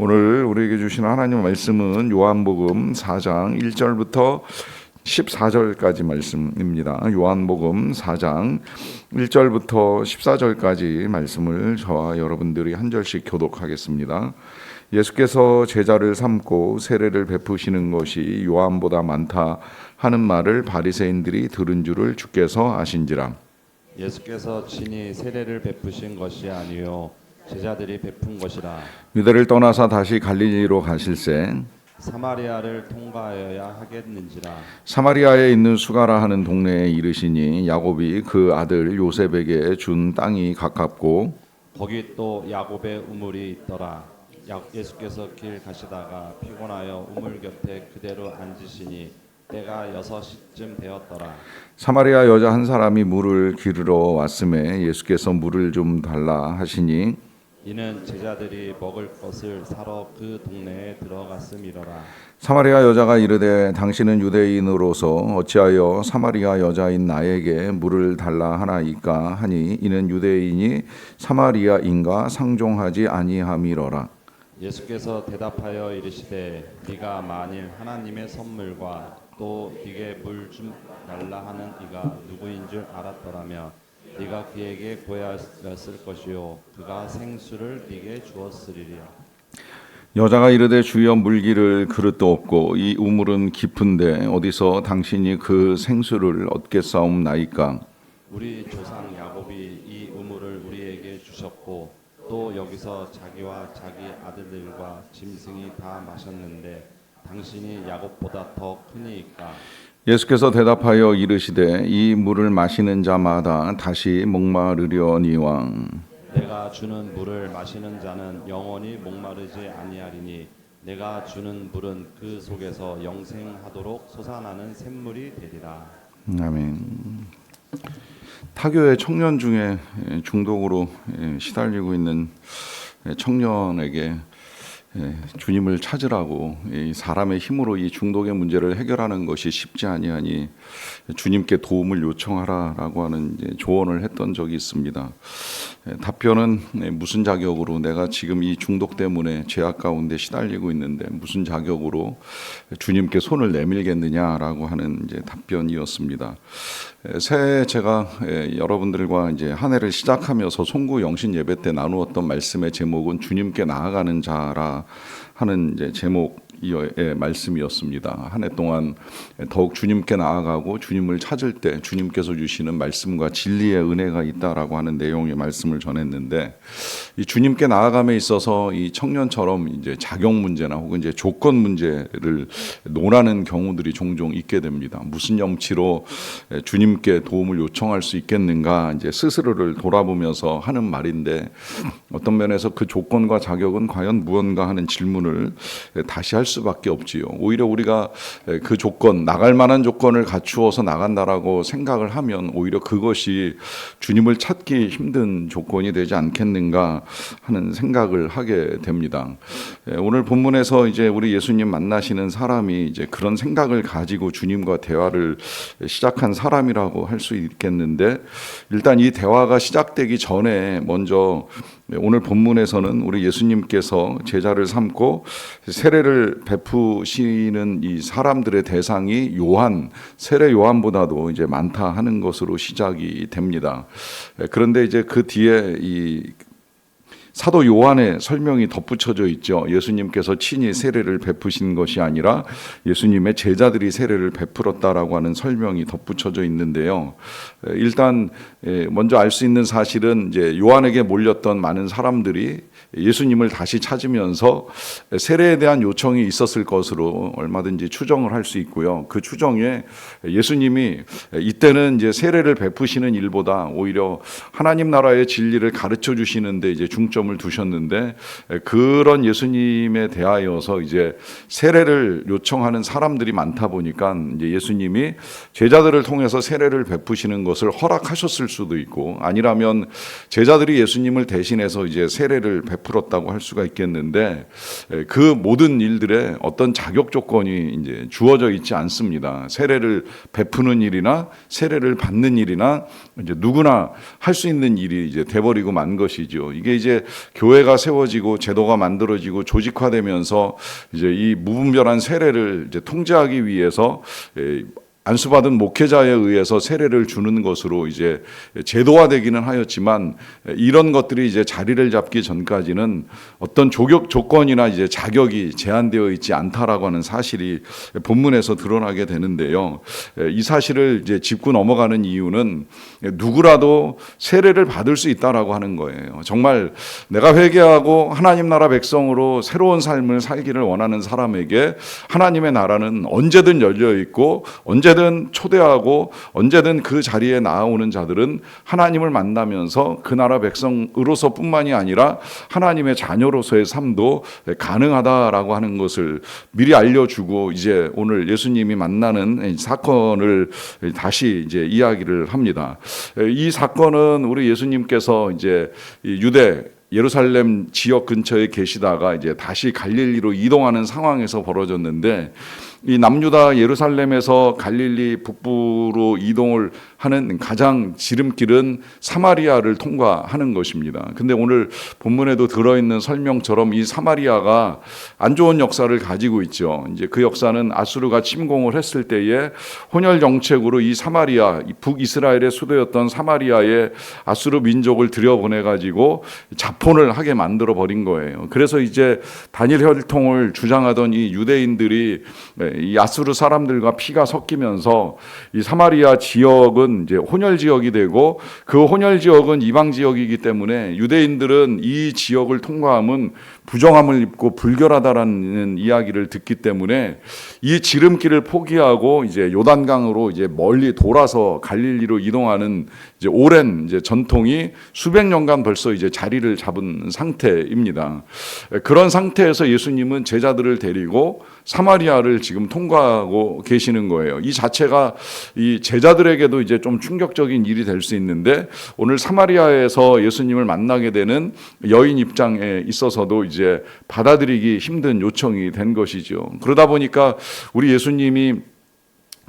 오늘 우리에게 주신 하나님 말씀은 요한복음 4장 1절부터 14절까지 말씀입니다. 요한복음 4장 1절부터 14절까지 말씀을 저와 여러분들이 한 절씩 교독하겠습니다. 예수께서 제자를 삼고 세례를 베푸시는 것이 요한보다 많다 하는 말을 바리새인들이 들은 줄을 주께서 아신지라. 예수께서 친히 세례를 베푸신 것이 아니요 제자들이 베푼 것이라. 유대를 떠나사 다시 갈릴리로 가실새 사마리아를 통과하여야 하겠는지라. 사마리아에 있는 수가라 하는 동네에 이르시니 야곱이 그 아들 요셉에게 준 땅이 가깝고 거기 또 야곱의 우물이 있더라. 예수께서 길 가시다가 피곤하여 우물 곁에 그대로 앉으시니 때가 6시쯤 되었더라. 사마리아 여자 한 사람이 물을 기르러 왔음에 예수께서 물을 좀 달라 하시니 이는 제자들이 먹을 것을 사러 그 동네에 들어갔음이로라. 사마리아 여자가 이르되 당신은 유대인으로서 어찌하여 사마리아 여자인 나에게 물을 달라 하나이까 하니 이는 유대인이 사마리아인과 상종하지 아니함이로라. 예수께서 대답하여 이르시되 네가 만일 하나님의 선물과 또 네게 물 좀 달라 하는 이가 누구인 줄 알았더라면 네가 그에게 구하였을 것이요 그가 생수를 네게 주었으리라. 여자가 이르되 주여 물기를 그릇도 없고 이 우물은 깊은데 어디서 당신이 그 생수를 얻겠사옵나이까. 우리 조상 야곱이 이 우물을 우리에게 주셨고 또 여기서 자기와 자기 아들들과 짐승이 다 마셨는데 당신이 야곱보다 더 크니이까. 예수께서 대답하여 이르시되 이 물을 마시는 자마다 다시 목마르려니와 내가 주는 물을 마시는 자는 영원히 목마르지 아니하리니 내가 주는 물은 그 속에서 영생하도록 솟아나는 샘물이 되리라. 아멘. 타교의 청년 중에 중독으로 시달리고 있는 청년에게 주님을 찾으라고 사람의 힘으로 이 중독의 문제를 해결하는 것이 쉽지 아니하니 주님께 도움을 요청하라라고 하는 조언을 했던 적이 있습니다. 답변은 무슨 자격으로 내가 지금 이 중독 때문에 죄악 가운데 시달리고 있는데 무슨 자격으로 주님께 손을 내밀겠느냐라고 하는 답변이었습니다. 새해 제가 여러분들과 한 해를 시작하면서 송구 영신 예배 때 나누었던 말씀의 제목은 주님께 나아가는 자라 하는 제목의 말씀이었습니다. 한 해 동안 더욱 주님께 나아가고 주님을 찾을 때 주님께서 주시는 말씀과 진리의 은혜가 있다라고 하는 내용의 말씀을 전했는데 이 주님께 나아감에 있어서 이 청년처럼 자격 문제나 혹은 조건 문제를 논하는 경우들이 종종 있게 됩니다. 무슨 염치로 주님께 도움을 요청할 수 있겠는가 스스로를 돌아보면서 하는 말인데 어떤 면에서 그 조건과 자격은 과연 무언가 하는 질문을 다시 할 수밖에 없지요. 오히려 우리가 그 조건, 나갈 만한 조건을 갖추어서 나간다라고 생각을 하면 오히려 그것이 주님을 찾기 힘든 조건이 되지 않겠는가 하는 생각을 하게 됩니다. 오늘 본문에서 우리 예수님 만나시는 사람이 그런 생각을 가지고 주님과 대화를 시작한 사람이라고 할 수 있겠는데 일단 이 대화가 시작되기 전에 먼저 오늘 본문에서는 우리 예수님께서 제자를 삼고 세례를 베푸시는 이 사람들의 대상이 세례 요한보다도 많다 하는 것으로 시작이 됩니다. 그런데 그 뒤에 이 사도 요한의 설명이 덧붙여져 있죠. 예수님께서 친히 세례를 베푸신 것이 아니라 예수님의 제자들이 세례를 베풀었다라고 하는 설명이 덧붙여져 있는데요. 일단 먼저 알 수 있는 사실은 요한에게 몰렸던 많은 사람들이 예수님을 다시 찾으면서 세례에 대한 요청이 있었을 것으로 얼마든지 추정을 할 수 있고요. 그 추정에 예수님이 이때는 세례를 베푸시는 일보다 오히려 하나님 나라의 진리를 가르쳐 주시는데 중점을 두셨는데 그런 예수님에 대하여서 세례를 요청하는 사람들이 많다 보니까 예수님이 제자들을 통해서 세례를 베푸시는 것을 허락하셨을 수도 있고 아니라면 제자들이 예수님을 대신해서 세례를 베풀었다고 할 수가 있겠는데 그 모든 일들에 어떤 자격 조건이 이제 주어져 있지 않습니다. 세례를 베푸는 일이나 세례를 받는 일이나 이제 누구나 할 수 있는 일이 이제 돼버리고 만 것이죠. 이게 이제 교회가 세워지고 제도가 만들어지고 조직화되면서 이제 이 무분별한 세례를 이제 통제하기 위해서 안수받은 목회자에 의해서 세례를 주는 것으로 이제 제도화되기는 하였지만 이런 것들이 이제 자리를 잡기 전까지는 어떤 조건이나 이제 자격이 제한되어 있지 않다라고 하는 사실이 본문에서 드러나게 되는데요. 이 사실을 이제 짚고 넘어가는 이유는 누구라도 세례를 받을 수 있다라고 하는 거예요. 정말 내가 회개하고 하나님 나라 백성으로 새로운 삶을 살기를 원하는 사람에게 하나님의 나라는 언제든 열려 있고 언제든 초대하고 언제든 그 자리에 나오는 자들은 하나님을 만나면서 그 나라 백성으로서뿐만이 아니라 하나님의 자녀로서의 삶도 가능하다라고 하는 것을 미리 알려주고 이제 오늘 예수님이 만나는 사건을 다시 이제 이야기를 합니다. 이 사건은 우리 예수님께서 이제 유대 예루살렘 지역 근처에 계시다가 이제 다시 갈릴리로 이동하는 상황에서 벌어졌는데 이 남유다 예루살렘에서 갈릴리 북부로 이동을 하는 가장 지름길은 사마리아를 통과하는 것입니다. 근데 오늘 본문에도 들어있는 설명처럼 이 사마리아가 안 좋은 역사를 가지고 있죠. 이제 그 역사는 아수르가 침공을 했을 때에 혼혈 정책으로 이 사마리아, 북이스라엘의 수도였던 사마리아에 아수르 민족을 들여보내 가지고 자폰을 하게 만들어 버린 거예요. 그래서 이제 단일 혈통을 주장하던 이 유대인들이 이 아수르 사람들과 피가 섞이면서 이 사마리아 지역은 이제 혼혈 지역이 되고 그 혼혈 지역은 이방 지역이기 때문에 유대인들은 이 지역을 통과하면 부정함을 입고 불결하다라는 이야기를 듣기 때문에 이 지름길을 포기하고 이제 요단강으로 이제 멀리 돌아서 갈릴리로 이동하는 이제 오랜 이제 전통이 수백 년간 벌써 이제 자리를 잡은 상태입니다. 그런 상태에서 예수님은 제자들을 데리고 사마리아를 지금 통과하고 계시는 거예요. 이 자체가 이 제자들에게도 이제 좀 충격적인 일이 될 수 있는데 오늘 사마리아에서 예수님을 만나게 되는 여인 입장에 있어서도 이제 받아들이기 힘든 요청이 된 것이죠. 그러다 보니까 우리 예수님이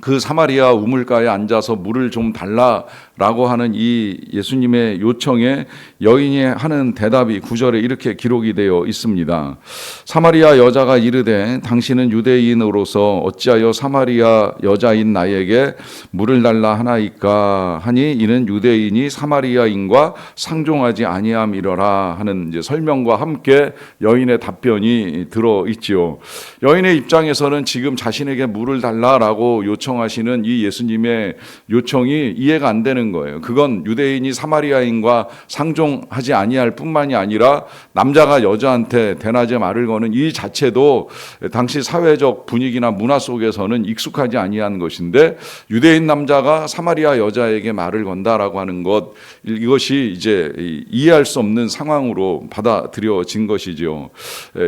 그 사마리아 우물가에 앉아서 물을 좀 달라라고 하는 이 예수님의 요청에 여인이 하는 대답이 9절에 이렇게 기록이 되어 있습니다. 사마리아 여자가 이르되 당신은 유대인으로서 어찌하여 사마리아 여자인 나에게 물을 달라 하나이까 하니 이는 유대인이 사마리아인과 상종하지 아니함이러라 하는 이제 설명과 함께 여인의 답변이 들어 있지요. 여인의 입장에서는 지금 자신에게 물을 달라라고 요청하시는 이 예수님의 요청이 이해가 안 되는 거예요. 그건 유대인이 사마리아인과 상종하지 아니할 뿐만이 아니라 남자가 여자한테 대낮에 말을 거는 이 자체도 당시 사회적 분위기나 문화 속에서는 익숙하지 아니한 것인데 유대인 남자가 사마리아 여자에게 말을 건다라고 하는 것 이것이 이제 이해할 수 없는 상황으로 받아들여진 것이죠.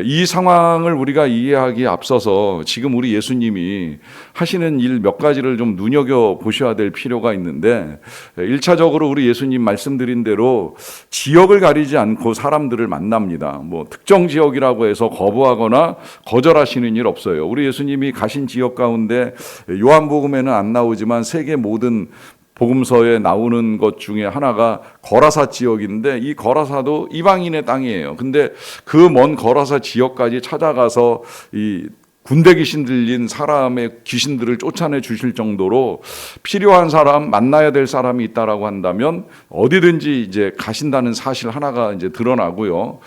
이 상황을 우리가 이해하기에 앞서서 지금 우리 예수님이 하시는 일 몇 가지를 좀 눈여겨보셔야 될 필요가 있는데 1차적으로 우리 예수님 말씀드린 대로 지역을 가리지 않고 사람들을 만납니다. 뭐 특정 지역이라고 해서 거부하거나 거절하시는 일 없어요. 우리 예수님이 가신 지역 가운데 요한복음에는 안 나오지만 세계 모든 복음서에 나오는 것 중에 하나가 거라사 지역인데 이 거라사도 이방인의 땅이에요. 근데 그 먼 거라사 지역까지 찾아가서 이 군대 귀신 들린 사람의 귀신들을 쫓아내 주실 정도로 필요한 사람, 만나야 될 사람이 있다라고 한다면 어디든지 이제 가신다는 사실 하나가 이제 드러나고요.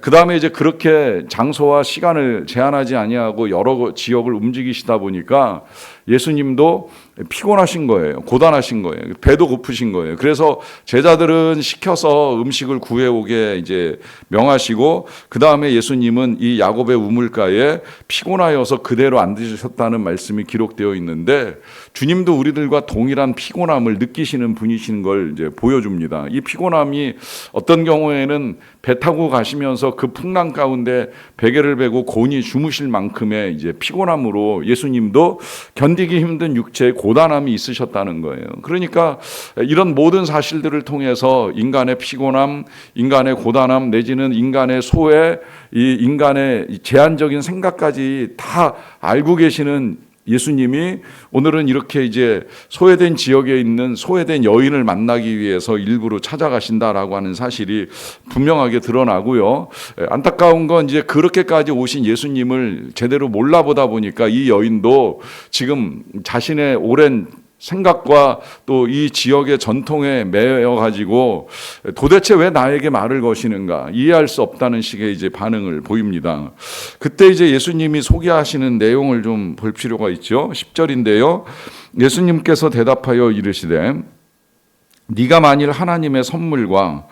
그 다음에 이제 그렇게 장소와 시간을 제한하지 아니하고 여러 지역을 움직이시다 보니까 예수님도 피곤하신 거예요. 고단하신 거예요. 배도 고프신 거예요. 그래서 제자들은 시켜서 음식을 구해오게 이제 명하시고 그 다음에 예수님은 이 야곱의 우물가에 피곤하여서 그대로 앉으셨다는 말씀이 기록되어 있는데 주님도 우리들과 동일한 피곤함을 느끼시는 분이신 걸 이제 보여줍니다. 이 피곤함이 어떤 경우에는 배 타고 가시면서 그 풍랑 가운데 베개를 베고 곤히 주무실 만큼의 이제 피곤함으로 예수님도 견디기 힘든 육체의 고단함이 있으셨다는 거예요. 그러니까 이런 모든 사실들을 통해서 인간의 피곤함, 인간의 고단함 내지는 인간의 소외, 이 인간의 제한적인 생각까지 다 알고 계시는 예수님이 오늘은 이렇게 이제 소외된 지역에 있는 소외된 여인을 만나기 위해서 일부러 찾아가신다라고 하는 사실이 분명하게 드러나고요. 안타까운 건 이제 그렇게까지 오신 예수님을 제대로 몰라보다 보니까 이 여인도 지금 자신의 오랜 생각과 또 이 지역의 전통에 매여 가지고 도대체 왜 나에게 말을 거시는가 이해할 수 없다는 식의 이제 반응을 보입니다. 그때 이제 예수님이 소개하시는 내용을 좀 볼 필요가 있죠. 10절인데요. 예수님께서 대답하여 이르시되 네가 만일 하나님의 선물과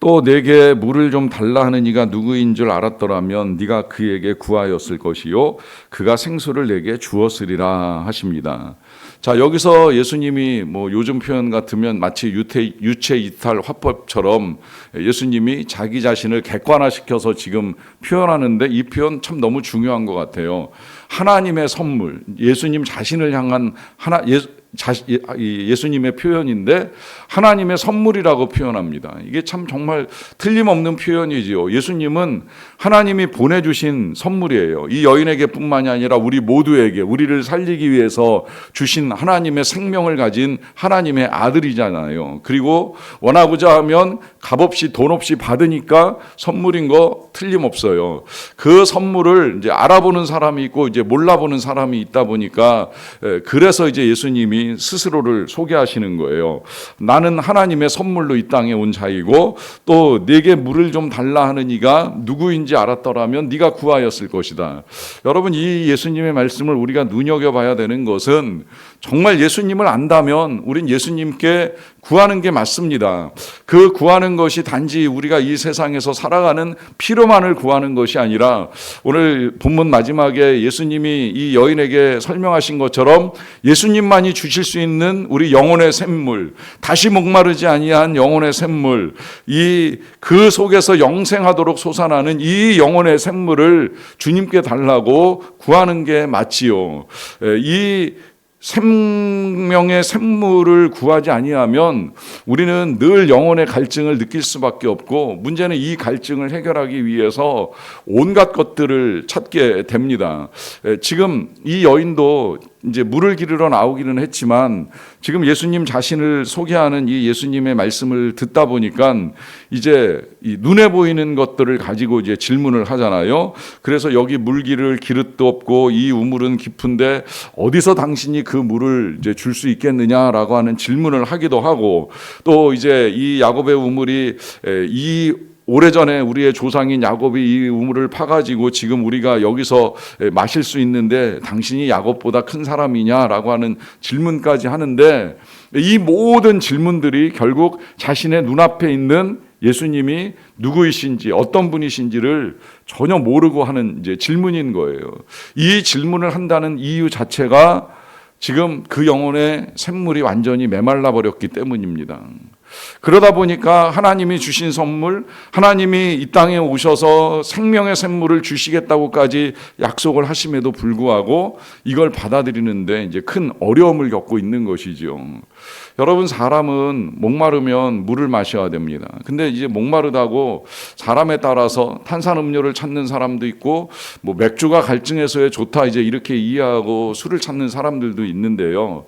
또 내게 물을 좀 달라 하는 이가 누구인 줄 알았더라면 네가 그에게 구하였을 것이요 그가 생수를 내게 주었으리라 하십니다. 자, 여기서 예수님이 뭐 요즘 표현 같으면 마치 유체 이탈 화법처럼 예수님이 자기 자신을 客관화시켜서 지금 표현하는데 이 표현 참 너무 중요한 것 같아요. 하나님의 선물, 예수님 자신을 향한 예수님의 표현인데 하나님의 선물이라고 표현합니다. 이게 참 정말 틀림없는 표현이지요. 예수님은 하나님이 보내주신 선물이에요. 이 여인에게 뿐만이 아니라 우리 모두에게 우리를 살리기 위해서 주신 하나님의 생명을 가진 하나님의 아들이잖아요. 그리고 원하고자 하면 값없이 돈 없이 받으니까 선물인 거 틀림없어요. 그 선물을 이제 알아보는 사람이 있고 이제 몰라보는 사람이 있다 보니까 그래서 이제 예수님이 스스로를 소개하시는 거예요. 나는 하나님의 선물로 이 땅에 온 자이고 또 네게 물을 좀 달라 하는 이가 누구인지 알았더라면 네가 구하였을 것이다. 여러분 이 예수님의 말씀을 우리가 눈여겨봐야 되는 것은 정말 예수님을 안다면 우린 예수님께 구하는 게 맞습니다. 그 구하는 것이 단지 우리가 이 세상에서 살아가는 필요만을 구하는 것이 아니라 오늘 본문 마지막에 예수님이 이 여인에게 설명하신 것처럼 예수님만이 주실 수 있는 우리 영혼의 샘물, 다시 목마르지 아니한 영혼의 샘물, 그 속에서 영생하도록 솟아나는 이 영혼의 샘물을 주님께 달라고 구하는 게 맞지요. 이 생명의 샘물을 구하지 아니하면 우리는 늘 영혼의 갈증을 느낄 수밖에 없고 문제는 이 갈증을 해결하기 위해서 온갖 것들을 찾게 됩니다. 지금 이 여인도 이제 물을 기르러 나오기는 했지만 지금 예수님 자신을 소개하는 이 예수님의 말씀을 듣다 보니까 이제 이 눈에 보이는 것들을 가지고 이제 질문을 하잖아요. 그래서 여기 물 기를 기릇도 없고 이 우물은 깊은데 어디서 당신이 그 물을 이제 줄 수 있겠느냐라고 하는 질문을 하기도 하고 또 이제 이 야곱의 우물이 오래전에 우리의 조상인 야곱이 이 우물을 파가지고 지금 우리가 여기서 마실 수 있는데 당신이 야곱보다 큰 사람이냐라고 하는 질문까지 하는데 이 모든 질문들이 결국 자신의 눈앞에 있는 예수님이 누구이신지 어떤 분이신지를 전혀 모르고 하는 이제 질문인 거예요. 이 질문을 한다는 이유 자체가 지금 그 영혼의 샘물이 완전히 메말라 버렸기 때문입니다. 그러다 보니까 하나님이 주신 선물, 하나님이 이 땅에 오셔서 생명의 샘물을 주시겠다고까지 약속을 하심에도 불구하고 이걸 받아들이는데 이제 큰 어려움을 겪고 있는 것이죠. 여러분 사람은 목마르면 물을 마셔야 됩니다. 근데 이제 목마르다고 사람에 따라서 탄산음료를 찾는 사람도 있고 뭐 맥주가 갈증해서야 좋다 이제 이렇게 이해하고 술을 찾는 사람들도 있는데요.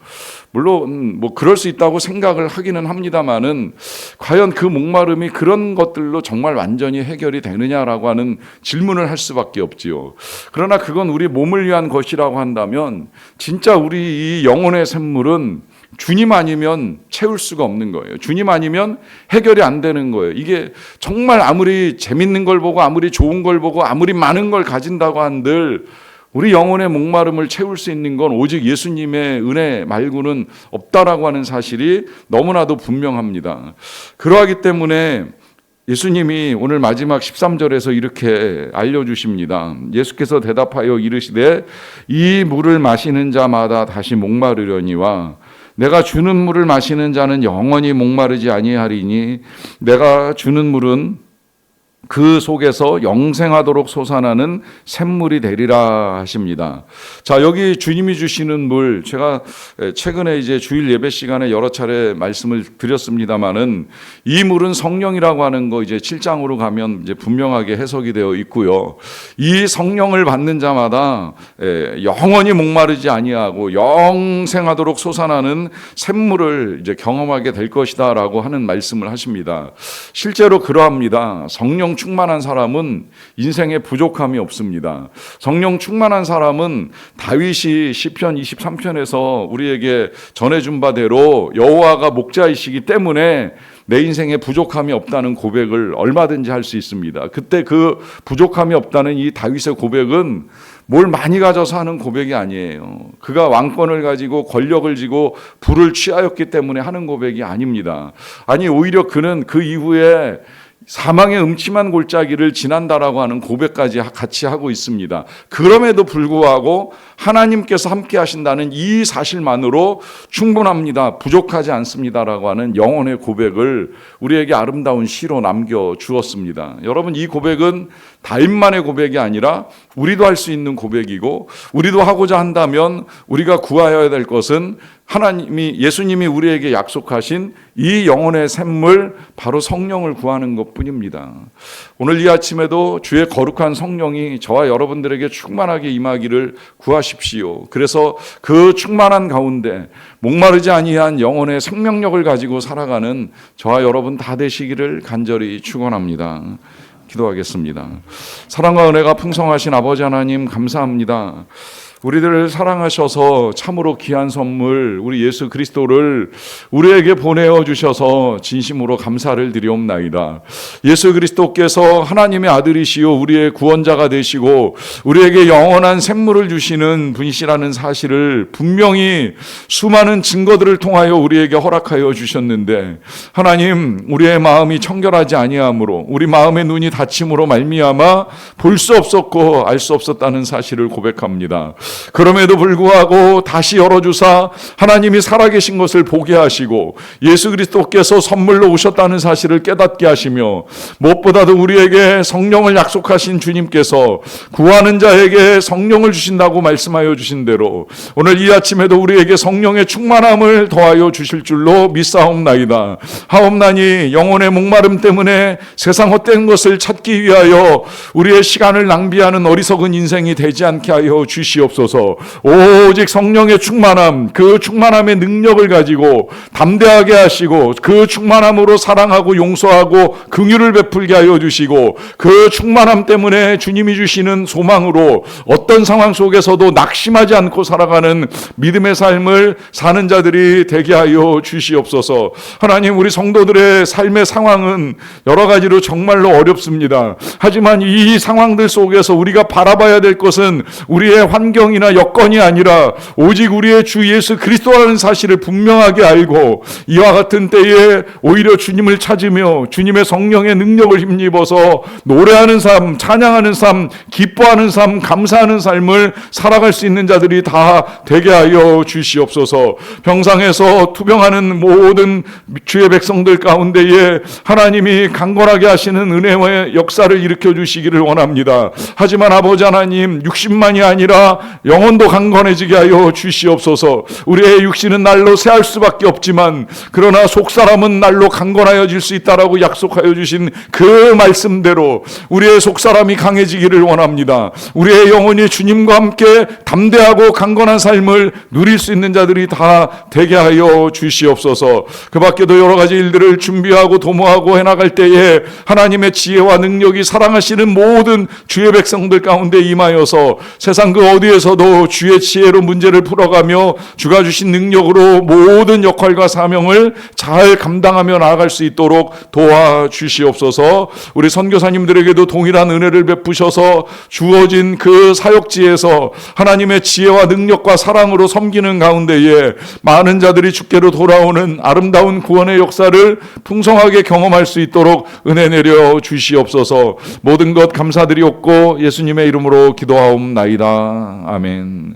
물론 뭐 그럴 수 있다고 생각을 하기는 합니다만은 과연 그 목마름이 그런 것들로 정말 완전히 해결이 되느냐라고 하는 질문을 할 수밖에 없지요. 그러나 그건 우리 몸을 위한 것이라고 한다면 진짜 우리 이 영혼의 샘물은 주님 아니면 채울 수가 없는 거예요. 주님 아니면 해결이 안 되는 거예요. 이게 정말 아무리 재밌는 걸 보고 아무리 좋은 걸 보고 아무리 많은 걸 가진다고 한들 우리 영혼의 목마름을 채울 수 있는 건 오직 예수님의 은혜 말고는 없다라고 하는 사실이 너무나도 분명합니다. 그러하기 때문에 예수님이 오늘 마지막 13절에서 이렇게 알려주십니다. 예수께서 대답하여 이르시되 이 물을 마시는 자마다 다시 목마르려니와 내가 주는 물을 마시는 자는 영원히 목마르지 아니하리니 내가 주는 물은 그 속에서 영생하도록 솟아나는 샘물이 되리라 하십니다. 자, 여기 주님이 주시는 물, 제가 최근에 이제 주일 예배 시간에 여러 차례 말씀을 드렸습니다만은 이 물은 성령이라고 하는 거 이제 7장으로 가면 이제 분명하게 해석이 되어 있고요. 이 성령을 받는 자마다 영원히 목마르지 아니하고 영생하도록 솟아나는 샘물을 이제 경험하게 될 것이다라고 하는 말씀을 하십니다. 실제로 그러합니다. 성령 충만한 사람은 인생에 부족함이 없습니다. 성령 충만한 사람은 다윗이 시편 23편에서 우리에게 전해준 바대로 여호와가 목자이시기 때문에 내 인생에 부족함이 없다는 고백을 얼마든지 할 수 있습니다. 그때 그 부족함이 없다는 이 다윗의 고백은 뭘 많이 가져서 하는 고백이 아니에요. 그가 왕권을 가지고 권력을 지고 부를 취하였기 때문에 하는 고백이 아닙니다. 아니, 오히려 그는 그 이후에 사망의 음침한 골짜기를 지난다라고 하는 고백까지 같이 하고 있습니다. 그럼에도 불구하고 하나님께서 함께 하신다는 이 사실만으로 충분합니다, 부족하지 않습니다라고 하는 영혼의 고백을 우리에게 아름다운 시로 남겨주었습니다. 여러분, 이 고백은 다윗만의 고백이 아니라 우리도 할 수 있는 고백이고, 우리도 하고자 한다면 우리가 구하여야 될 것은 예수님이 우리에게 약속하신 이 영혼의 샘물, 바로 성령을 구하는 것뿐입니다. 오늘 이 아침에도 주의 거룩한 성령이 저와 여러분들에게 충만하게 임하기를 구하십시오. 그래서 그 충만한 가운데 목마르지 아니한 영혼의 생명력을 가지고 살아가는 저와 여러분 다 되시기를 간절히 축원합니다. 기도하겠습니다. 사랑과 은혜가 풍성하신 아버지 하나님, 감사합니다. 우리들을 사랑하셔서 참으로 귀한 선물 우리 예수 그리스도를 우리에게 보내어 주셔서 진심으로 감사를 드리옵나이다. 예수 그리스도께서 하나님의 아들이시요 우리의 구원자가 되시고 우리에게 영원한 생물을 주시는 분이시라는 사실을 분명히 수많은 증거들을 통하여 우리에게 허락하여 주셨는데, 하나님, 우리의 마음이 청결하지 아니함으로, 우리 마음의 눈이 닫힘으로 말미암아 볼 수 없었고 알 수 없었다는 사실을 고백합니다. 그럼에도 불구하고 다시 열어주사 하나님이 살아계신 것을 보게 하시고 예수 그리스도께서 선물로 오셨다는 사실을 깨닫게 하시며, 무엇보다도 우리에게 성령을 약속하신 주님께서 구하는 자에게 성령을 주신다고 말씀하여 주신 대로 오늘 이 아침에도 우리에게 성령의 충만함을 더하여 주실 줄로 믿사옵나이다. 하옵나니 영혼의 목마름 때문에 세상 헛된 것을 찾기 위하여 우리의 시간을 낭비하는 어리석은 인생이 되지 않게 하여 주시옵소서. 오직 성령의 충만함, 그 충만함의 능력을 가지고 담대하게 하시고 그 충만함으로 사랑하고 용서하고 긍휼을 베풀게 하여 주시고, 그 충만함 때문에 주님이 주시는 소망으로 어떤 상황 속에서도 낙심하지 않고 살아가는 믿음의 삶을 사는 자들이 되게 하여 주시옵소서. 하나님, 우리 성도들의 삶의 상황은 여러 가지로 정말로 어렵습니다. 하지만 이 상황들 속에서 우리가 바라봐야 될 것은 우리의 환경이나 여건이 아니라 오직 우리의 주 예수 그리스도라는 사실을 분명하게 알고 이와 같은 때에 오히려 주님을 찾으며 주님의 성령의 능력을 힘입어서 노래하는 삶, 찬양하는 삶, 기뻐하는 삶, 감사하는 삶을 살아갈 수 있는 자들이 다 되게 하여 주시옵소서. 병상에서 투병하는 모든 주의 백성들 가운데에 하나님이 강건하게 하시는 은혜의 역사를 일으켜 주시기를 원합니다. 하지만 아버지 하나님, 육신만이 아니라 영혼도 강건해지게 하여 주시옵소서. 우리의 육신은 날로 쇠할 수밖에 없지만 그러나 속사람은 날로 강건하여질 수 있다라고 약속하여 주신 그 말씀대로 우리의 속사람이 강해지기를 원합니다. 우리의 영혼이 주님과 함께 담대하고 강건한 삶을 누릴 수 있는 자들이 다 되게 하여 주시옵소서. 그 밖에도 여러 가지 일들을 준비하고 도모하고 해나갈 때에 하나님의 지혜와 능력이 사랑하시는 모든 주의 백성들 가운데 임하여서 세상 그 어디에서도 주의 지혜로 문제를 풀어가며 주가 주신 능력으로 모든 역할과 사명을 잘 감당하며 나아갈 수 있도록 도와주시옵소서. 우리 선교사님들에게도 동일한 은혜를 베푸셔서 주어진 그 사역지에서 하나님의 지혜와 능력과 사랑으로 섬기는 가운데에 많은 자들이 주께로 돌아오는 아름다운 구원의 역사를 풍성하게 경험할 수 있도록 은혜 내려 주시옵소서. 모든 것 감사드리옵고 예수님의 이름으로 기도하옵나이다. 아멘.